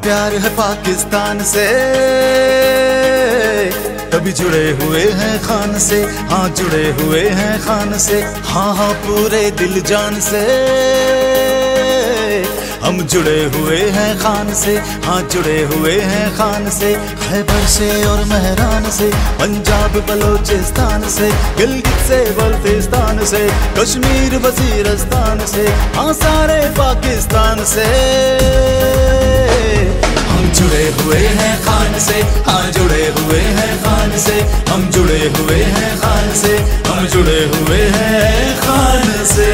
प्यार है पाकिस्तान से, तभी जुड़े हुए हैं खान से। हाँ जुड़े हुए हैं खान से, हाँ हाँ पूरे दिल जान से हम जुड़े हुए हैं खान से। हाँ जुड़े हुए हैं खान से। खैबर से और महरान से, पंजाब बलोचिस्तान से, गिलगित से बल्तिस्तान से, कश्मीर वजीरस्तान से, हाँ सारे पाकिस्तान से हम जुड़े हुए हैं खान से। हाँ जुड़े हुए हैं खान से, हम जुड़े हुए हैं खान से, हम जुड़े हुए हैं खान से।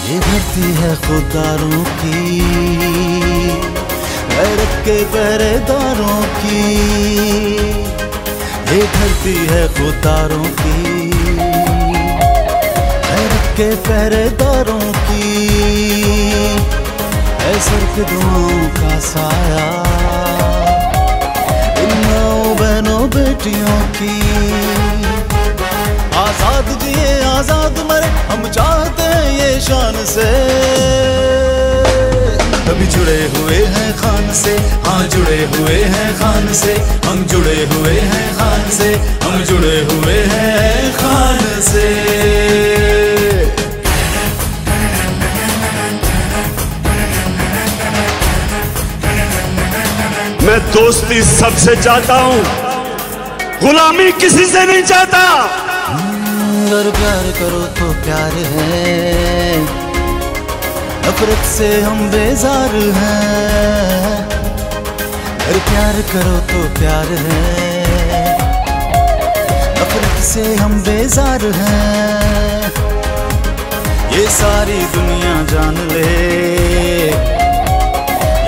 ये धरती है खुदारों की, गैरत के पहरेदारों की। ये धरती है खुदारों की, गैरत के पहरेदारों की। है सर पे दुआओं का साया इन माओ बहनों बेटियों की। आजाद जिए आजाद मरे हम चाहते हैं ये शान से, तभी जुड़े हुए हैं खान से। हाँ जुड़े हुए हैं खान से, हम जुड़े हुए हैं खान से, हम जुड़े हुए हैं खान से। मैं दोस्ती सबसे चाहता हूँ, गुलामी किसी से नहीं चाहता। अगर प्यार करो तो प्यार है, नफरत से हम बेजार हैं। अगर प्यार करो तो प्यार है, नफरत से हम बेजार हैं। ये सारी दुनिया जान ले,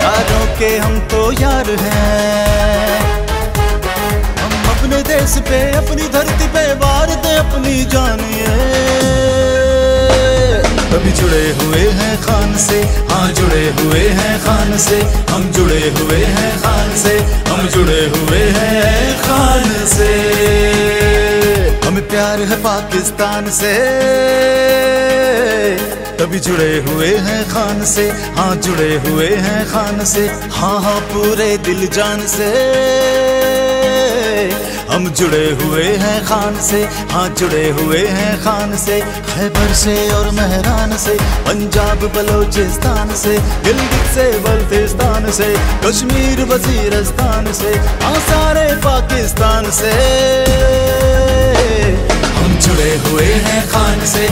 यारों के हम तो यार हैं। हम अपने देश पे अपनी धरती पे वार दे अपनी जानिए, तभी जुड़े हुए हैं खान से। हाँ जुड़े हुए हैं खान से, हम जुड़े हुए हैं खान से, हम जुड़े हुए हैं खान से। हमें प्यार है पाकिस्तान से, तभी जुड़े हुए हैं खान से। हाँ जुड़े हुए हैं खान से, हाँ हाँ पूरे दिल जान से हम जुड़े हुए हैं खान से। हाँ जुड़े हुए हैं खान से। खैबर से और महरान से, पंजाब बलोचिस्तान से, गिलगित से बल्तिस्तान से, कश्मीर वजीरस्तान से, हाँ सारे पाकिस्तान से हम जुड़े हुए हैं खान से।